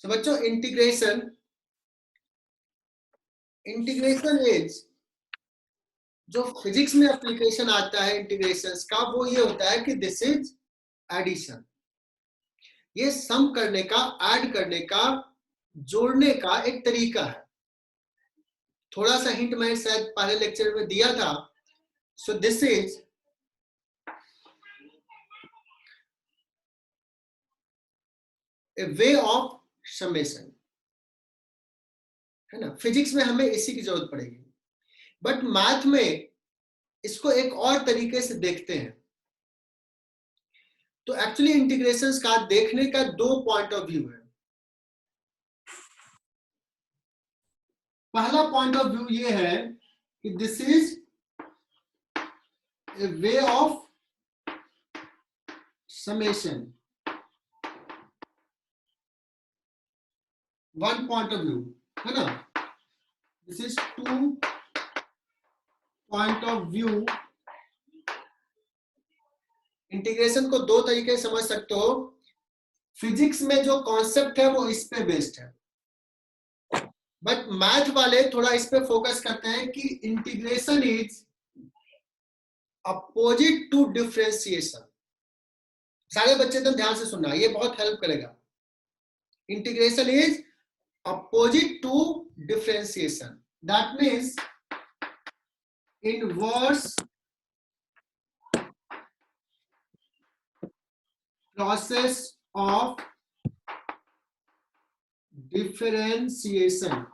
सो बच्चों integration is जो physics में एप्लीकेशन आता है इंटीग्रेशंस का, वो ये होता है कि दिस इज एडिशन। ये सम करने का, ऐड करने का, जोड़ने का एक तरीका है। थोड़ा सा हिंट मैं शायद पहले लेक्चर में दिया था। So this is a way of summation, है ना। फिजिक्स में हमें इसी की जरूरत पड़ेगी, बट मैथ में इसको एक और तरीके से देखते हैं। तो एक्चुअली इंटीग्रेशंस का देखने का दो पॉइंट ऑफ व्यू है। पहला पॉइंट ऑफ व्यू ये है कि this is a way of summation, one point of view, है ना। This is two point of view. Integration को दो तरीके से समझ सकते हो। फिजिक्स में जो कॉन्सेप्ट है वो इस पे बेस्ड है, बट मैथ वाले थोड़ा इस पे फोकस करते हैं कि integration is opposite to differentiation. सारे बच्चे एकदम ध्यान से सुनना, ये बहुत हेल्प करेगा। Integration is opposite to differentiation, that means inverse process of differentiation.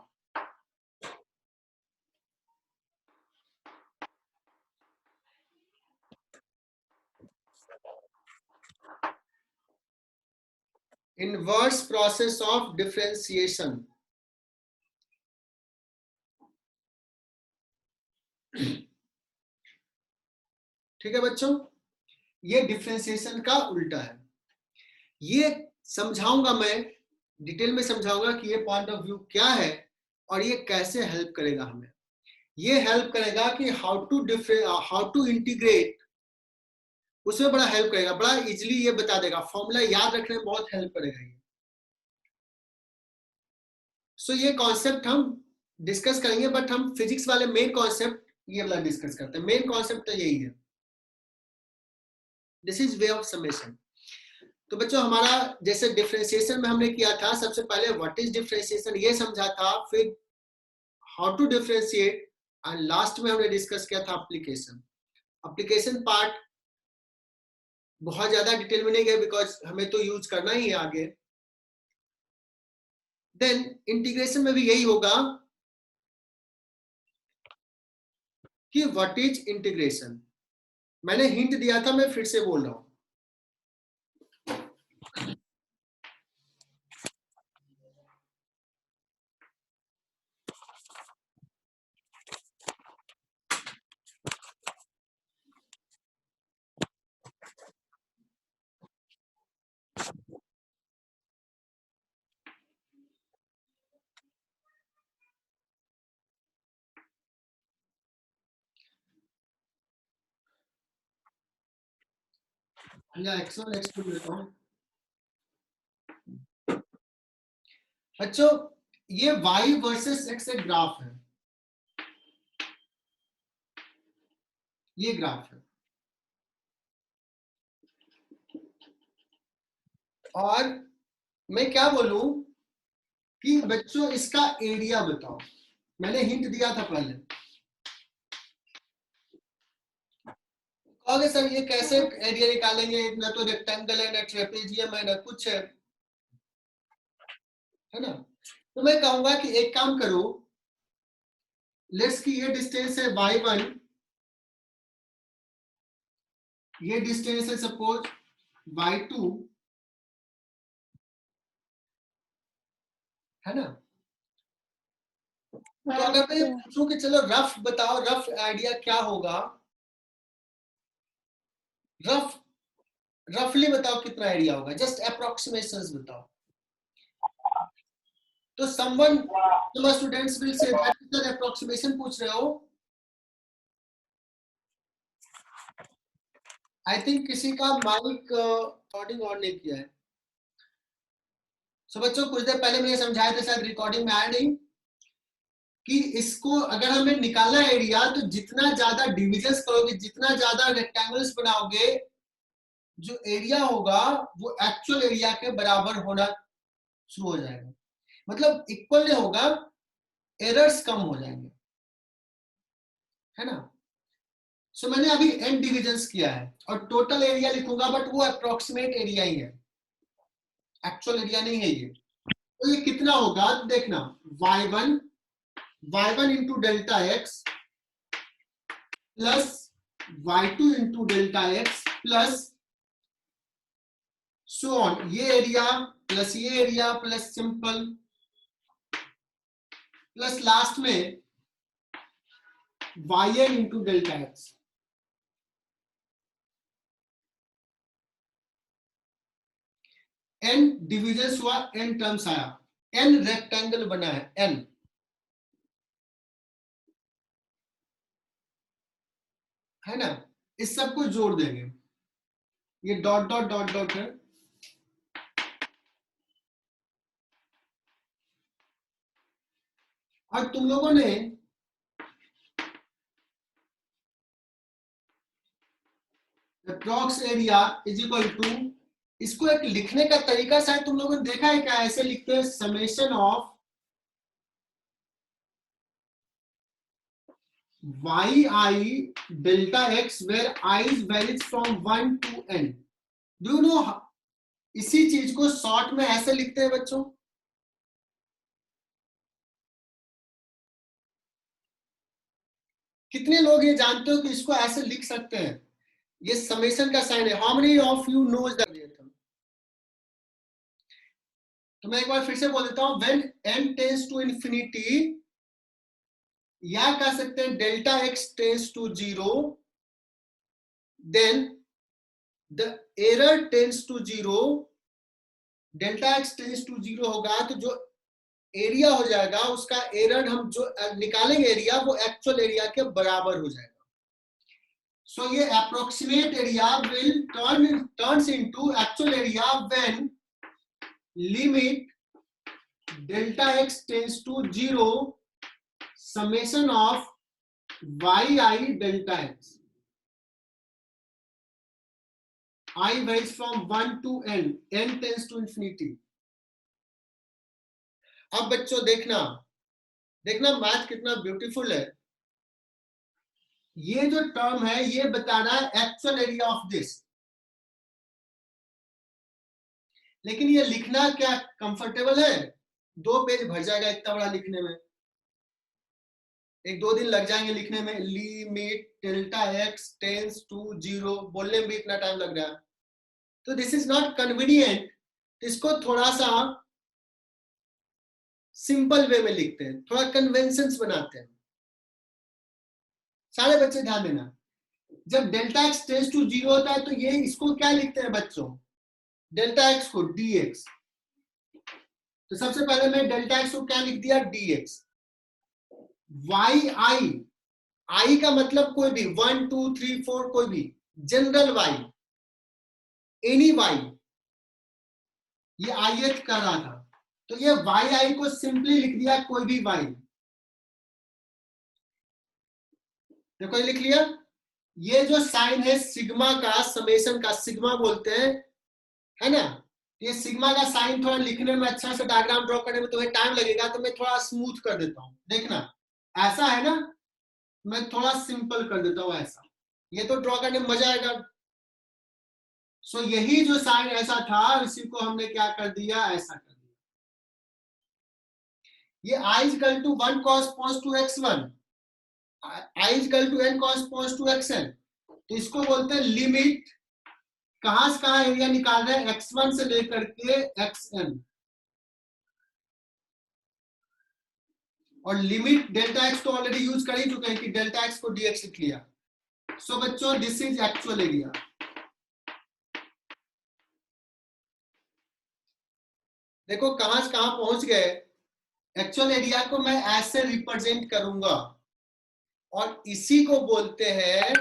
Inverse process of differentiation. ठीक है बच्चों, ये डिफरेंशिएशन का उल्टा है। ये समझाऊंगा मैं, डिटेल में समझाऊंगा कि ये पॉइंट ऑफ व्यू क्या है और ये कैसे हेल्प करेगा हमें। ये हेल्प करेगा कि हाउ टू इंटीग्रेट, उसमें बड़ा हेल्प करेगा, बड़ा इजीली ये बता देगा, फॉर्मूला याद रखने में बहुत हेल्प करेगा ये। सो ये कॉन्सेप्ट हम डिस्कस करेंगे, बट हम फिजिक्स वाले मेन कॉन्सेप्ट ये वाला डिस्कस करते हैं। मेन कॉन्सेप्ट तो यही है, this is way of summation. तो बच्चों हमारा जैसे डिफरेंशिएशन में हमने किया था, सबसे पहले व्हाट इज डिफरेंशिएशन ये समझा था, फिर how to differentiate, and last में हमने डिस्कस किया था एप्लीकेशन। एप्लीकेशन पार्ट बहुत ज्यादा डिटेल में नहीं गए, बिकॉज हमें तो यूज करना ही है आगे। देन इंटीग्रेशन में भी यही होगा कि व्हाट इज इंटीग्रेशन। मैंने हिंट दिया था, मैं फिर से बोल रहा हूं। या x1 x2 लेता हूं। बच्चों ये y वर्सेस x एक ग्राफ है, ये ग्राफ है, और मैं क्या बोलूं कि बच्चों इसका एरिया बताओ। मैंने हिंट दिया था पहले। कहोगे सर ये कैसे एरिया निकालेंगे, ना तो रेक्टेंगल है, ना ट्रेपेजियम है, ना कुछ है ना। तो मैं कहूंगा कि एक काम करो, लेट्स की ये डिस्टेंस है y1, ये डिस्टेंस है सपोज y2, है ना। तो अगर मैं पूछूं कि चलो रफ बताओ, रफ आइडिया क्या होगा, रफली बताओ कितना आइडिया होगा, जस्ट अप्रोक्सीमेशंस बताओ। तो someone students will say that sir approximation पूछ रहे हो। आई थिंक किसी का माइक रिकॉर्डिंग ऑन नहीं किया है। सो बच्चों कुछ देर पहले मैंने समझाया था, शायद रिकॉर्डिंग में आया नहीं, कि इसको अगर हमें निकालना एरिया तो जितना ज्यादा डिविजन्स करोगे, जितना ज्यादा रेक्टेंगल्स बनाओगे, जो एरिया होगा वो एक्चुअल एरिया के बराबर होना शुरू हो जाएगा। मतलब इक्वल नहीं होगा, एरर्स कम हो जाएंगे, है ना। सो मैंने अभी n डिविजन्स किया है और टोटल एरिया लिखूंगा, बट वो अप्रोक्सीमेट एरिया ही है, एक्चुअल एरिया नहीं है ये। तो ये कितना होगा तो देखना, y1 into delta x plus y2 into delta x plus so on, ये एरिया प्लस ये area plus simple plus last में yn into delta x. n division हुआ, n टर्म्स आया, n रेक्टेंगल बना है, n, है ना। इस सब को जोड़ देंगे, ये डॉट डॉट डॉट डॉट है, और तुम लोगों ने approx area is equal to, इसको एक लिखने का तरीका शायद तुम लोगों ने देखा है क्या, ऐसे लिखते हैं summation of yi delta x where I is varies from 1 to n. Do you know, इसी चीज को शॉर्ट में ऐसे लिखते हैं बच्चों, कितने लोग ये जानते हो कि इसको ऐसे लिख सकते हैं, ये समेशन का साइन है। How many of you knows that? तो मैं एक बार फिर से बोल देता हूं, when n tends to infinity, या कह सकते हैं delta x tends to 0, then the error tends to 0, delta x tends to 0 होगा तो जो एरिया हो जाएगा उसका एरर हम जो निकालेंगे एरिया, वो एक्चुअल एरिया के बराबर हो जाएगा। सो ये approximate area will turns into actual area when limit delta x tends to 0 summation of yi delta x, I varies from 1 to n, n tends to infinity। अब बच्चों देखना, देखना मैथ कितना ब्यूटीफुल है। ये जो टर्म है ये बता रहा है एक्चुअल एरिया ऑफ दिस, लेकिन ये लिखना क्या कंफर्टेबल है? 2 पेज भर जाएगा इतना बड़ा लिखने में, 1-2 दिन लग जाएंगे लिखने में। Limit delta x tends to 0 बोलने में भी इतना टाइम लग रहा है, तो दिस इज नॉट कन्वीनियंट। इसको थोड़ा सा सिंपल वे में लिखते हैं, थोड़ा कन्वेंशंस बनाते हैं। सारे बच्चे ध्यान देना, जब डेल्टा एक्स टेंस टू 0 होता है तो ये इसको क्या लिखते हैं बच्चों, डेल्टा एक्स को dx। तो सबसे पहले मैं डेल्टा एक्स को क्या लिख दिया, dx। i का मतलब कोई भी 1 2 3 4 कोई भी, जनरल y, एनी y, ये ith कर रहा था तो ये yi को सिंपली लिख दिया कोई भी y। देखो ये लिख लिया। ये जो साइन है सिग्मा का, समेशन का सिग्मा बोलते हैं, है ना। ये सिग्मा का साइन थोड़ा लिखने में, अच्छा से डायग्राम ड्रॉ करने में तुम्हें टाइम लगेगा, तो मैं थोड़ा स्मूथ कर देता हूं। देखना ऐसा है ना, मैं थोड़ा सिंपल कर देता हूं ऐसा, ये तो ड्रॉ करने में मजा आएगा। सो यही जो साइन ऐसा था इसी को हमने क्या कर दिया, ऐसा कर दिया। ये i is equal to 1 corresponds to x1, i is equal to n corresponds to xn। तो इसको बोलते हैं लिमिट, कहां से कहां एरिया निकाल रहे हैं, x1 से लेकर के xn, और लिमिट डेल्टा x तो ऑलरेडी यूज कर ही चुके हैं कि डेल्टा x को dx लिख लिया। सो बच्चों दिस इज एक्चुअल एरिया। देखो कहां से कहां पहुंच गए। एक्चुअल एरिया को मैं ऐसे रिप्रेजेंट करूंगा और इसी को बोलते हैं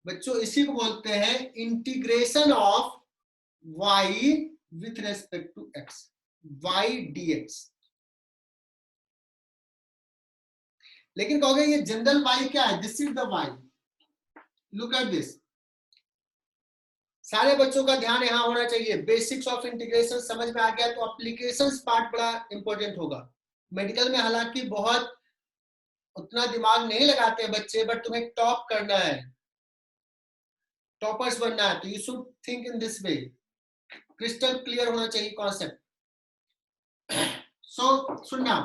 बच्चों, इसी को बोलते हैं integration of y with respect to x, y d x. लेकिन कहोगे ये जनरल वाई क्या है? This is the y, look at this. सारे बच्चों का ध्यान यहां होना चाहिए। बेसिक्स ऑफ इंटीग्रेशन समझ में आ गया तो एप्लीकेशंस पार्ट बड़ा इंपॉर्टेंट होगा। मेडिकल में हालांकि बहुत उतना दिमाग नहीं लगाते हैं बच्चे, बट तुम्हें टॉप करना है, टॉपर्स बनना है, तो you should think in this way. Crystal clear होना चाहिए कॉन्सेप्ट। सो सुनना,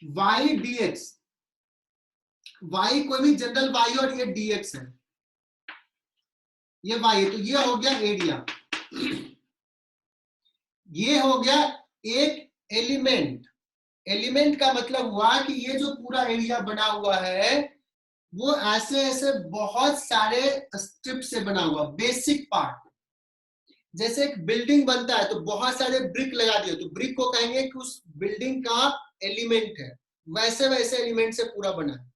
वाई डी एक्स, वाई कोई भी जनरल वाई और ये डी एक्स है, ये वाई है, तो ये हो गया एरिया, ये हो गया एक एलिमेंट। एलिमेंट का मतलब हुआ कि ये जो पूरा एरिया बना हुआ है वो ऐसे ऐसे बहुत सारे स्ट्रिप से बना हुआ, बेसिक पार्ट। जैसे एक बिल्डिंग बनता है तो बहुत सारे ब्रिक लगा दिए, तो ब्रिक को कहेंगे कि उस बिल्डिंग का एलिमेंट है, वैसे वैसे एलिमेंट से पूरा बना है।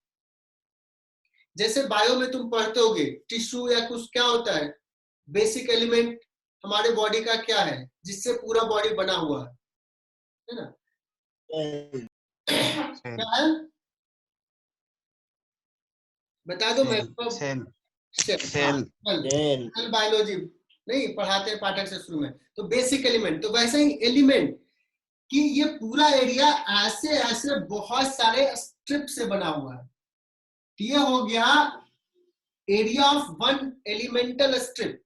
जैसे बायो में तुम पढ़ते होगे टिश्यू या कुछ, क्या होता है बेसिक एलिमेंट हमारे बॉडी का, क्या है जिससे पूरा बॉडी बना हुआ है ना? क्या है बता दो। मैं सेल सेल बायोलॉजी नहीं पढ़ाते हैं पाठक से शुरू में, तो बेसिक एलिमेंट। तो वैसे ही एलिमेंट कि ये पूरा एरिया ऐसे ऐसे बहुत सारे स्ट्रिप से बना हुआ है। ये हो गया area of one elemental strip,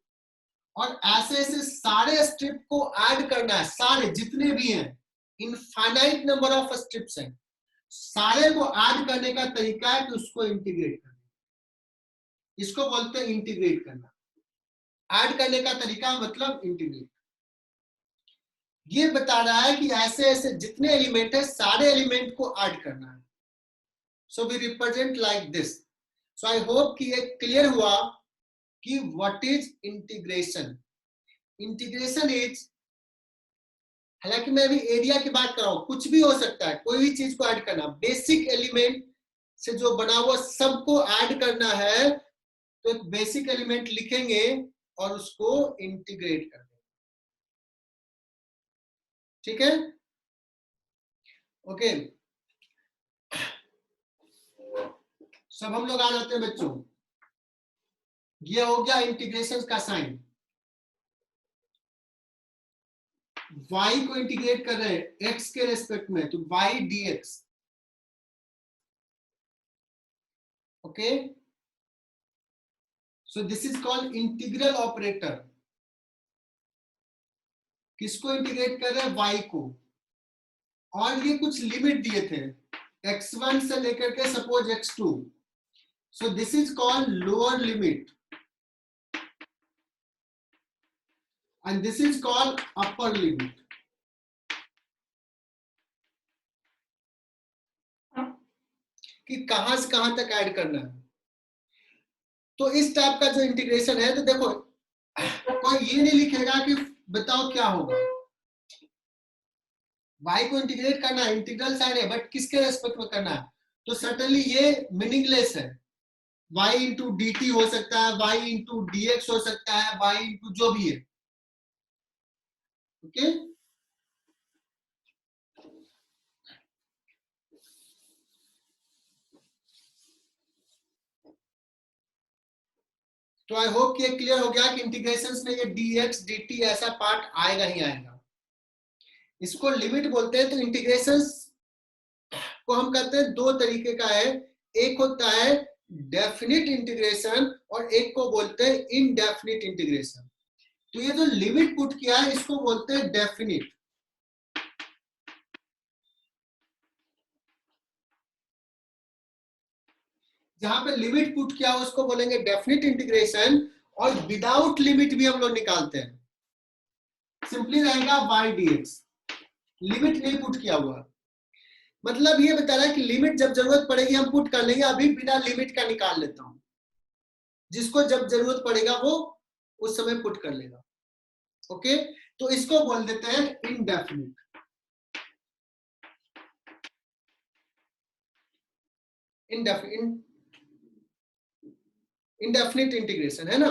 और ऐसे ऐसे सारे स्ट्रिप को ऐड करना है, सारे जितने भी हैं, इनफाइनाइट नंबर ऑफ स्ट्रिप्स हैं, सारे को ऐड करने का तरीका है कि उसको इंटीग्रेट करना, इसको बोलते हैं इंटीग्रेट करना। ऐड करने का तरीका मतलब इंटीग्रेट। ये बता रहा है कि ऐसे ऐसे जितने एलिमेंट है सारे एलिमेंट को ऐड करना है। So we represent like this. So I hope कि ये क्लियर हुआ कि what is integration. Integration is, हालांकि मैं अभी एरिया की बात कर रहा हूं, कुछ भी हो सकता है, कोई भी चीज को ऐड करना, बेसिक एलिमेंट से जो बना हुआ सबको ऐड करना है, तो एक बेसिक एलिमेंट लिखेंगे और उसको इंटीग्रेट कर देंगे। ठीक है, ओके। सब हम लोग आ जाते हैं बच्चों। ये हो गया इंटीग्रेशन का साइन। y को इंटीग्रेट कर रहे हैं x के रेस्पेक्ट में, तो y dx। Okay, so this is called integral operator. किसको इंटीग्रेट कर रहे हैं? y को। और ये कुछ लिमिट दिए थे x1 से लेकर के suppose x2, so this is called lower limit and this is called upper limit. कि कहां से कहां तक ऐड करना है। तो इस टाइप का जो इंटीग्रेशन है, तो देखो कोई ये नहीं लिखेगा कि बताओ क्या होगा। y को इंटीग्रेट करना है, इंटीग्रल साइन है, बट किसके रेस्पेक्ट में करना है? तो सर्टेनली ये मीनिंगलेस है। y इंटू डी टी हो सकता है, y इंटू डी एक्स हो सकता है, y इंटू जो भी है। ओके, तो आई होप कि ये क्लियर हो गया कि इंटीग्रेशंस में ये dx dt ऐसा पार्ट आएगा ही आएगा। इसको लिमिट बोलते हैं। तो इंटीग्रेशंस को हम कहते हैं दो तरीके का है, एक होता है डेफिनिट इंटीग्रेशन और एक को बोलते हैं इनडेफिनिट इंटीग्रेशन। तो ये जो लिमिट पुट किया है इसको बोलते हैं डेफिनिट। जहां पे लिमिट पुट किया हो उसको बोलेंगे डेफिनिट इंटीग्रेशन, और विदाउट लिमिट भी हम लोग निकालते हैं, सिंपली रहेगा y dx, लिमिट नहीं पुट किया हुआ। मतलब ये बता रहा है कि लिमिट जब जरूरत पड़ेगी हम पुट कर लेंगे, अभी बिना लिमिट का निकाल लेता हूं, जिसको जब जरूरत पड़ेगा वो उस समय पुट कर लेगा। ओके, तो इसको बोल देते हैं इनडेफिनिट। इनडेफिनिट इंटीग्रेशन है ना।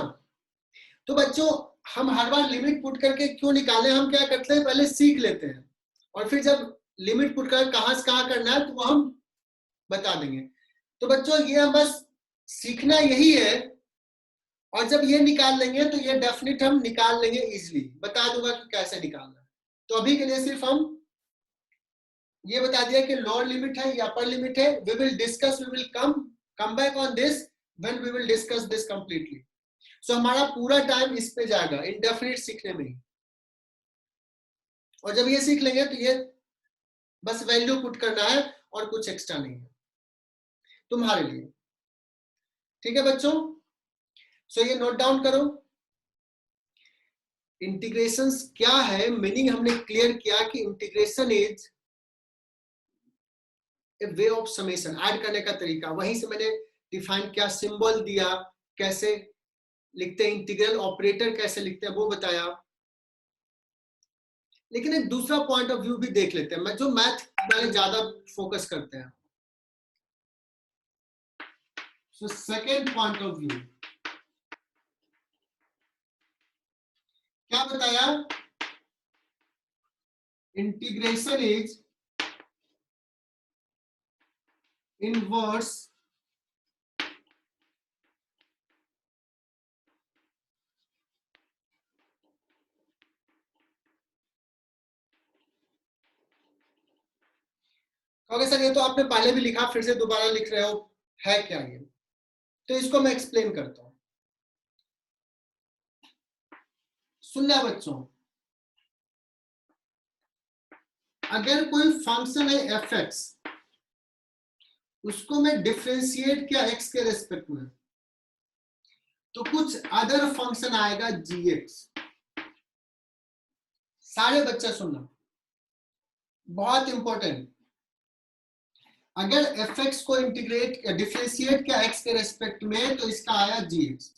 तो बच्चों हम हर बार लिमिट पुट करके क्यों निकालें, हम क्या करते हैं पहले सीख लेते हैं और फिर जब लिमिट पुट कर कहां से कहां करना है तो वो हम बता देंगे। तो बच्चों ये हम बस सीखना यही है, और जब ये निकाल लेंगे तो ये डेफिनेट हम निकाल लेंगे इजीली, बता दूंगा कि कैसे निकालना है। तो अभी के लिए सिर्फ हम ये बता दिया कि लोअर लिमिट है या अपर लिमिट है। We will discuss, we will come back on this when we will discuss this completely. So हमारा पूरा टाइम इस पे जाएगा इंडेफिनिट सीखने में ही, और जब ये सीख लेंगे तो ये बस वैल्यू पुट करना है और कुछ एक्स्ट्रा नहीं है तुम्हारे लिए। ठीक है बच्चों, सो ये नोट डाउन करो। इंटीग्रेशन क्या है, मीनिंग हमने क्लियर किया कि integration is a way of summation, add करने का तरीका। वहीं से मैंने डिफाइन किया, सिंबल दिया, कैसे लिखते हैं, इंटीग्रल ऑपरेटर कैसे लिखते हैं वो बताया। लेकिन एक दूसरा पॉइंट ऑफ व्यू भी देख लेते हैं, मैं जो मैथ वाले ज्यादा फोकस करते हैं। So second point of view क्या बताया, इंटीग्रेशन इज इनवर्स कहोगे सर ये तो आपने पहले भी लिखा, फिर से दोबारा लिख रहे हो, है क्या ये? तो इसको मैं एक्सप्लेन करता हूं, सुनना बच्चों। अगर कोई फंक्शन है एफ एक्स, उसको मैं डिफरेंशिएट किया एक्स के रेस्पेक्ट में, तो कुछ अदर फंक्शन आएगा जी एक्स। सारे बच्चे सुनना, बहुत इंपॉर्टेंट। अगर एफ एक्स को इंटीग्रेट डिफरेंशिएट किया एक्स के रेस्पेक्ट में तो इसका आया जी एक्स,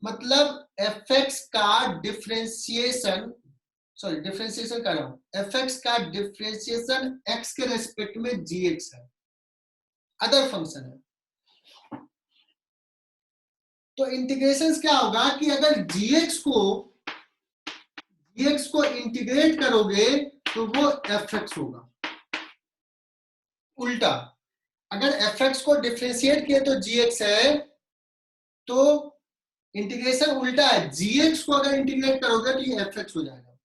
मतलब एफ एक्स का डिफरेंशिएशन, सॉरी डिफरेंशिएशन कर रहा हूं, एफ एक्स का डिफरेंशिएशन एक्स के रेस्पेक्ट में जी एक्स है, अदर फंक्शन है। तो इंटीग्रेशन क्या होगा कि अगर जीएक्स को इंटीग्रेट करोगे तो वो एफ एक्स होगा। उल्टा, अगर एफ एक्स को डिफरेंशिएट किए तो जी एक्स है, तो इंटीग्रेशन उल्टा है, जीएक्स को अगर इंटीग्रेट करोगे तो ये एफ एक्स हो जाएगा।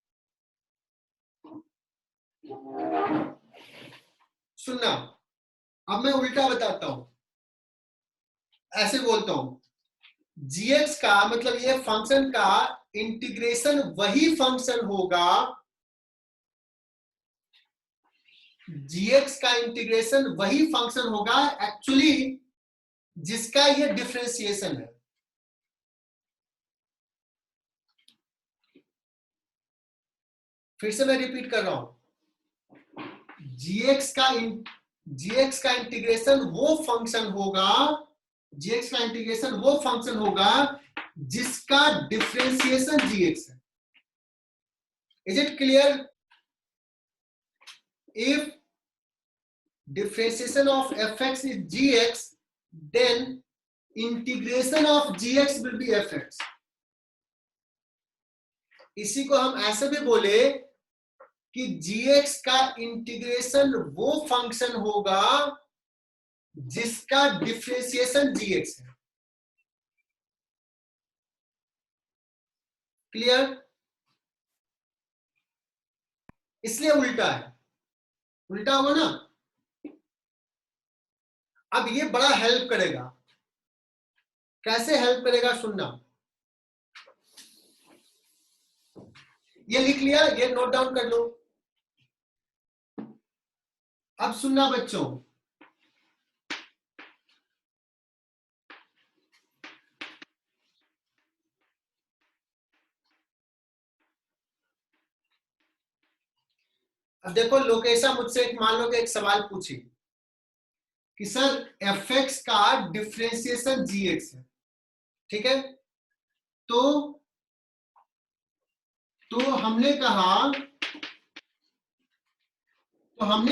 सुनना, अब मैं उल्टा बताता हूं, ऐसे बोलता हूं, जीएक्स का मतलब ये फंक्शन का इंटीग्रेशन वही फंक्शन होगा, जीएक्स का इंटीग्रेशन वही फंक्शन होगा एक्चुअली जिसका ये डिफरेंशिएशन है। फिर से मैं रिपीट कर रहा हूं, जीएक्स का इंटीग्रेशन वो फंक्शन होगा, जीएक्स का इंटीग्रेशन वो फंक्शन होगा जिसका डिफरेंशिएशन जीएक्स है। Is it clear? If differentiation of fx is gx, then integration of gx will be fx. इसी को हम ऐसे भी बोले कि gx का इंटीग्रेशन वो फंक्शन होगा जिसका डिफरेंशिएशन gx है। क्लियर? इसलिए उल्टा है, उल्टा होगा ना। अब ये बड़ा हेल्प करेगा, कैसे हेल्प करेगा सुनना, ये लिख लिया, ये नोट डाउन कर लो। अब सुनना बच्चों, अब देखो लोकेशा मुझसे मान लो कि एक सवाल पूछी कि सर एफ एक्स का डिफरेंशिएशन जी एक्स है, ठीक है, तो हमने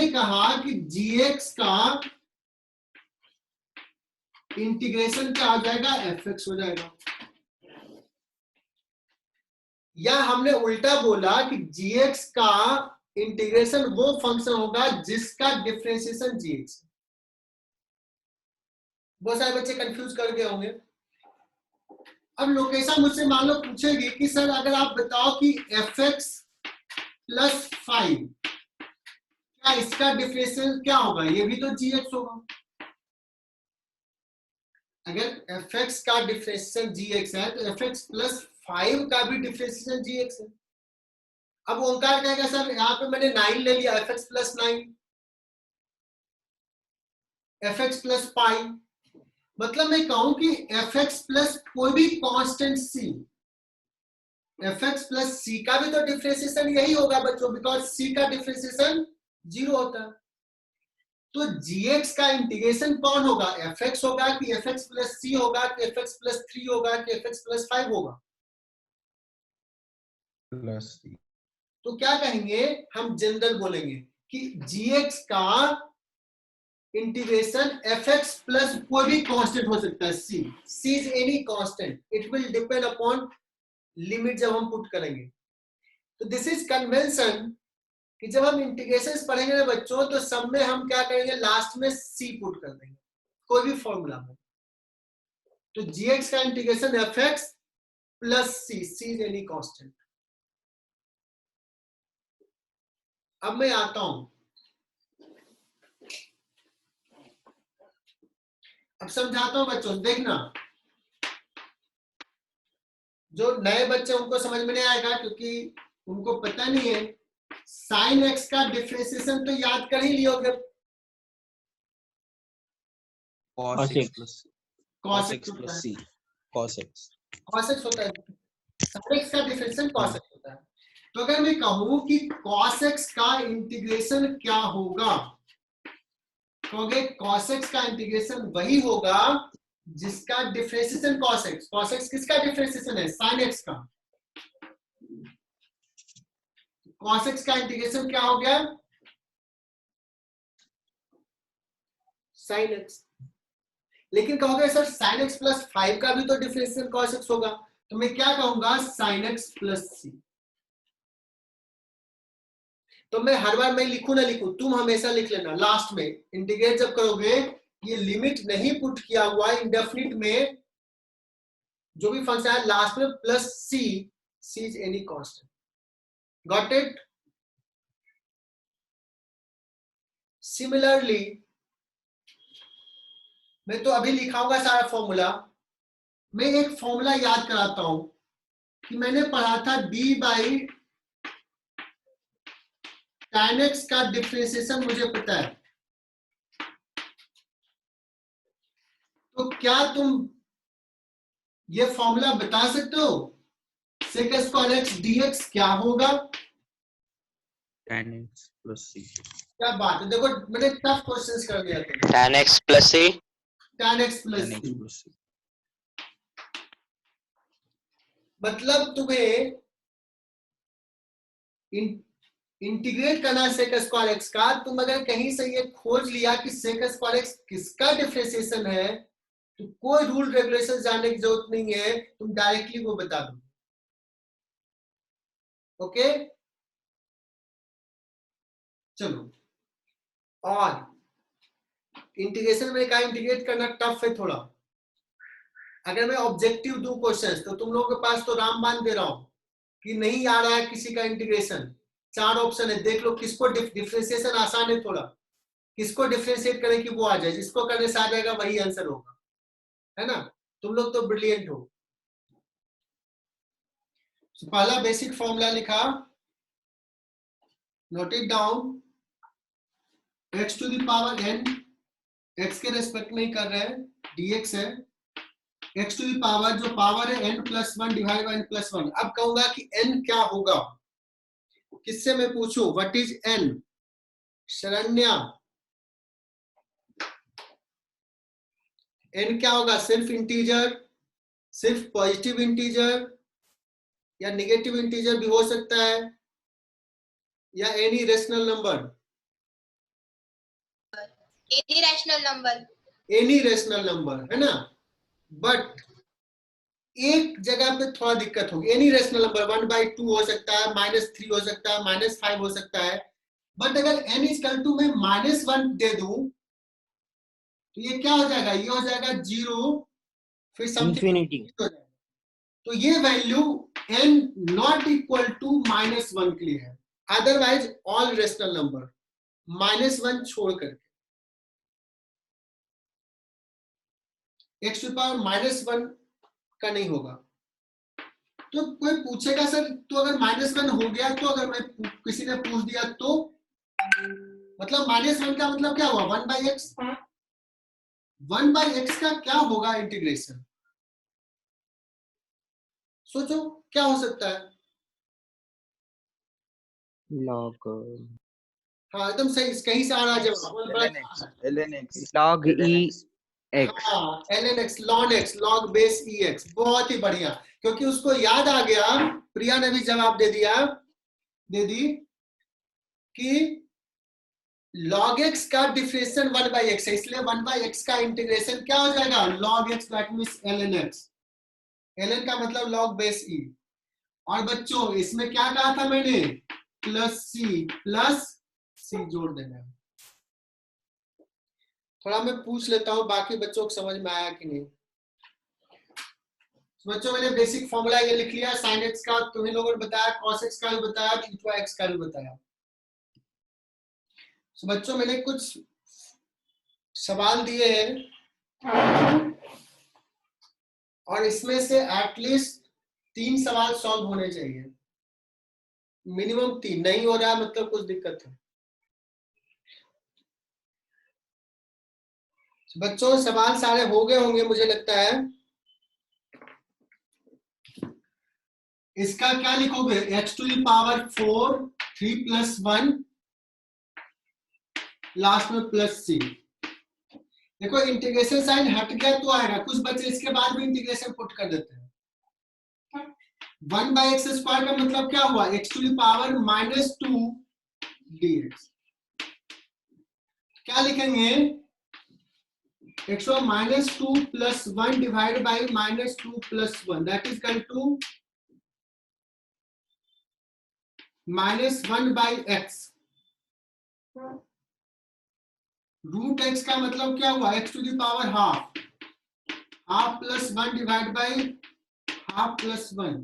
कहा कि जी एक्स का इंटीग्रेशन क्या हो जाएगा, एफ एक्स हो जाएगा। या हमने उल्टा बोला कि gx का इंटीग्रेशन वो फंक्शन होगा जिसका डिफरेंशिएशन gx। बहुत सारे बच्चे कंफ्यूज कर गए होंगे। अब लोकेशा मुझसे मान लो पूछेगी कि सर अगर आप बताओ कि fx प्लस 5 क्या इसका डिफरेंशियल क्या होगा, ये भी तो gx होगा। अगर fx का डिफरेंशियल gx है तो fx प्लस 5 का भी डिफरेंशिएशन gx है। अब ओंकार कहेगा सर यहाँ पे मैंने 9 ले लिया, fx plus 9, fx plus pi, मतलब मैं कहूं कि fx प्लस कोई भी constant c, fx plus c का भी तो डिफरेंशिएशन यही होगा बच्चों, बिकॉज c का डिफरेंशिएशन 0 होता है। तो gx का इंटीग्रेशन कौन होगा, fx होगा कि fx प्लस c होगा कि fx प्लस 3 होगा कि fx प्लस 5 होगा, प्लस c। तो क्या कहेंगे हम, जनरल बोलेंगे कि gx का इंटीग्रेशन fx प्लस कोई भी कांस्टेंट हो सकता है c is any constant, it will depend upon limit जब हम पुट करेंगे। तो दिस इज कन्वेंशन कि जब हम इंटीग्रेशन पढ़ेंगे ना बच्चों, तो सब में हम क्या करेंगे, लास्ट में c पुट कर देंगे कोई भी फॉर्मूला में। तो gx का integration fx plus c is any constant. अब मैं आता हूं, अब समझाता हूं बच्चों, देखना जो नए बच्चे उनको समझ में नहीं आएगा क्योंकि उनको पता नहीं है। साइन एक्स का डिफरेंशिएशन तो याद कर ही लियोगे, cos x plus cos x plus होता है, c, cos x cos x होता है, sin x का डिफरेंशिएशन cos x होता है। तो अगर मैं कहूं कि cos x का इंटीग्रेशन क्या होगा, कहोगे cos x का इंटीग्रेशन वही होगा जिसका differentiation cos x, cos x किसका डिफरेंशिएशन है, sin x का, cos x का इंटीग्रेशन क्या हो गया, sin x। लेकिन कहोगे सर sin x प्लस 5 का भी तो डिफरेंशियल cos x होगा, तो मैं क्या कहूंगा sin x प्लस c। तो मैं हर बार मैं लिखूं ना लिखूं, तुम हमेशा लिख लेना लास्ट में इंटीग्रेट जब करोगे, ये लिमिट नहीं पुट किया हुआ इंडेफिनिट में जो भी फंक्शन है लास्ट में plus c is any constant, got it. Similarly मैं तो अभी लिखाऊंगा सारा फॉर्मूला, मैं एक फॉर्मूला याद कराता हूं कि मैंने पढ़ा था d बाई tan x का डिफरेंशिएशन मुझे पता है। तो क्या तुम ये फॉर्मूला बता सकते हो, sec स्क्वायर x dx क्या होगा, tan x plus c। क्या बात है, देखो मैंने टफ क्वेश्चंस कर दिया था। tan x plus c, tan x plus tan x plus c। मतलब तुम्हें इंटीग्रेट करना है sec स्क्वायर x का, तुम अगर कहीं से ये खोज लिया कि sec स्क्वायर x किसका डिफरेंशिएशन है, तो कोई रूल रेगुलेशन जानने की जरूरत नहीं है, तुम डायरेक्टली वो बता दो। ओके चलो, और इंटीग्रेशन में कहा इंटीग्रेट करना टफ है थोड़ा। अगर मैं ऑब्जेक्टिव दूं क्वेश्चन, तो तुम लोगों के पास तो रामबाण दे रहा हूं कि नहीं आ रहा है किसी का इंटीग्रेशन, 4 ऑप्शन है, देख लो किसको डिफरेंशिएशन आसान है थोड़ा, किसको डिफरेंशिएट करें कि वो आ जाए, जिसको करने से आ जाएगा वही आंसर होगा, है ना। तुम लोग तो ब्रिलियंट हो। पहला बेसिक फॉर्मूला लिखा, note it down, x to the power n, x के रेस्पेक्ट में ही कर रहे हैं, dx है, x टू द पावर जो पावर है n plus 1 divide by n plus 1। अब कहूंगा कि n क्या होगा, किससे मैं पूछूं, what is n, Sharanya n क्या होगा, सिर्फ इंटीजर, सिर्फ पॉजिटिव इंटीजर या नेगेटिव इंटीजर भी हो सकता है, या any rational number, any rational number, any rational number, है ना। बट एक जगह पे थोड़ा दिक्कत होगी, एनी रेशनल नंबर 1/2 हो सकता है, -3 हो सकता है, -5 हो सकता है, बट अगर n इक्वल टू में -1 दे दूं तो ये क्या हो जाएगा, ये हो जाएगा 0, फिर समथिंग इंफिनिटी। हो जाएगा। तो ये value n not equal to -1 के लिए है, अदरवाइज ऑल रेशनल नंबर -1 छोड़ करके x टू पावर -1 का नहीं होगा। तो कोई पूछेगा सर तो अगर -1 हो गया तो, अगर मैं किसी ने पूछ दिया तो, मतलब -1 का मतलब क्या हुआ, 1/x, 1/x का क्या होगा इंटीग्रेशन, सोचो क्या हो सकता है। लॉग हाँ एकदम सही, कहीं से आ रहा है जवाब, ln x लॉग ई एक्स। हाँ ln x ln x log base ex, बहुत ही बढ़िया, क्योंकि उसको याद आ गया, प्रिया ने भी जवाब दे दी कि log x का डिफरेंशियल 1/x है, इसलिए 1/x का इंटीग्रेशन क्या हो जाएगा, log x, that means ln x, ln का मतलब log बेस e। और बच्चों इसमें क्या कहा था मैंने, प्लस सी जोड़ देना है। थोड़ा मैं पूछ लेता हूं बाकी बच्चों को समझ में आया कि नहीं। बच्चों मैंने बेसिक फॉर्मूला ये लिख लिया, sin x का तुम्हें लोगों ने बताया, cos x का भी बताया, थीटा x का भी बताया। तो बच्चों मैंने कुछ सवाल दिए हैं और इसमें से एटलीस्ट 3 सवाल सॉल्व होने चाहिए, मिनिमम 3, नहीं हो रहा मतलब कुछ दिक्कत है। बच्चों सवाल सारे हो गए होंगे मुझे लगता है। इसका क्या लिखोगे, x to the power 4, 3 + 1, last में +c। देखो इंटीग्रेशन साइन हट गया तो आएगा, कुछ बच्चे इसके बाद भी इंटीग्रेशन पुट कर देते हैं। 1/x² का मतलब क्या हुआ, x to the power -2 dx। क्या लिखेंगे, x to -2 + 1 divided by -2 + 1, that is equal to -1/x। √x का मतलब क्या हुआ, x to the power ½ + 1 divided by ½ + 1,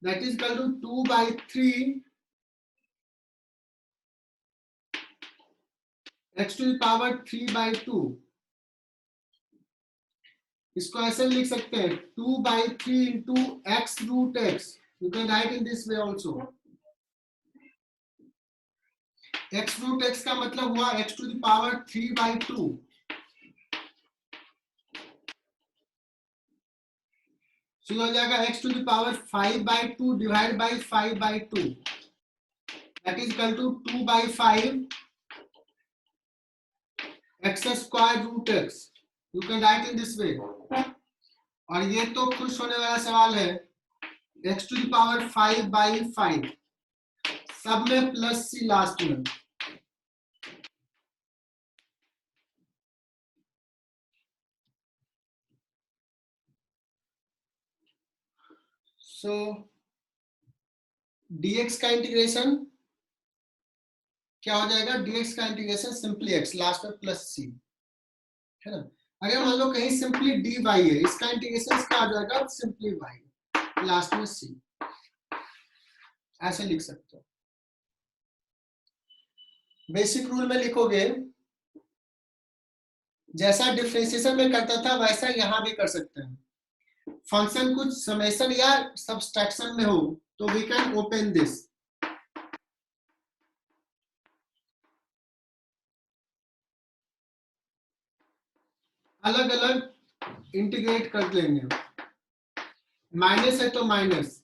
that is equal to 2/3 x to the power 3/2। इसको ऐसे लिख सकते हैं 2/3 into x √x, you can write in this way also। x √x का मतलब हुआ x to the power 3/2, so हो जाएगा x to the power 5/2 divided by 5/2, that is equal to 2/5 x² √x, you can write in this way। और ये तो खुश होने वाला सवाल है, x to the power 5/5, सब में +c लास्ट में। सो dx का इंटीग्रेशन क्या हो जाएगा, dx का इंटीग्रेशन सिंपली x, लास्ट में +c है ना। अगर मान लो कहीं सिंपली dy है, इसका इंटीग्रेशन क्या हो जाएगा, सिंपली y, लास्ट में c, ऐसे लिख सकते हो। बेसिक रूल में लिखोगे, जैसा डिफरेंशिएशन में करता था वैसा यहां भी कर सकते हैं। फंक्शन कुछ समेशन या सब्सट्रैक्शन में हो तो वी कैन ओपन दिस, अलग अलग इंटीग्रेट कर लेंगे, माइनस है तो माइनस,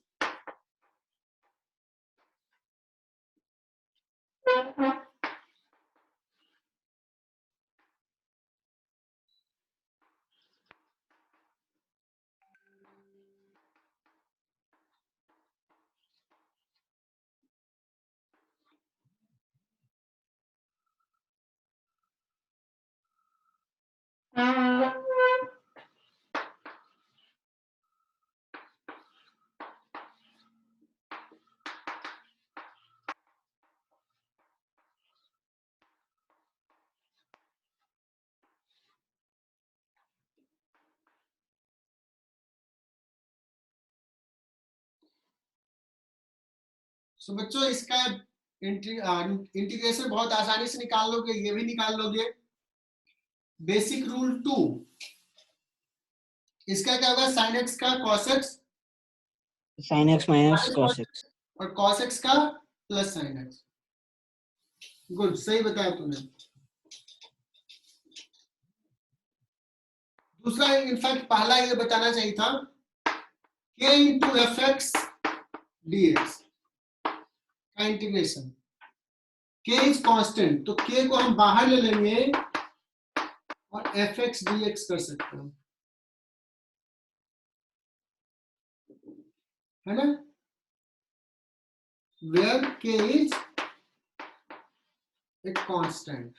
सो बच्चों इसका इंटीग्रेशन बहुत आसानी से निकाल लोगे, ये भी निकाल लोगे। बेसिक रूल 2, इसका क्या होगा, sin x का cos x sin x minus cos x और cos x का प्लस sin x। गुड, सही बताया तुमने। दूसरा इनफैक्ट पहला ये बताना चाहिए था, k into fx dx का इंटीग्रेशन, k इज कांस्टेंट, तो k को हम बाहर ले लेंगे और fx dx कर सकते हैं, है ना, where k is a constant।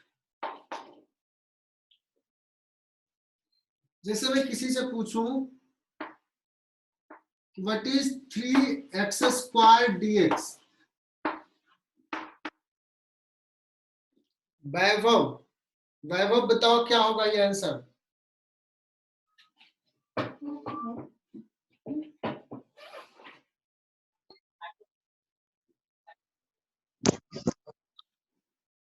जैसे मैं किसी से पूछूं what is 3x square dx, वैभव बताओ क्या होगा ये आंसर।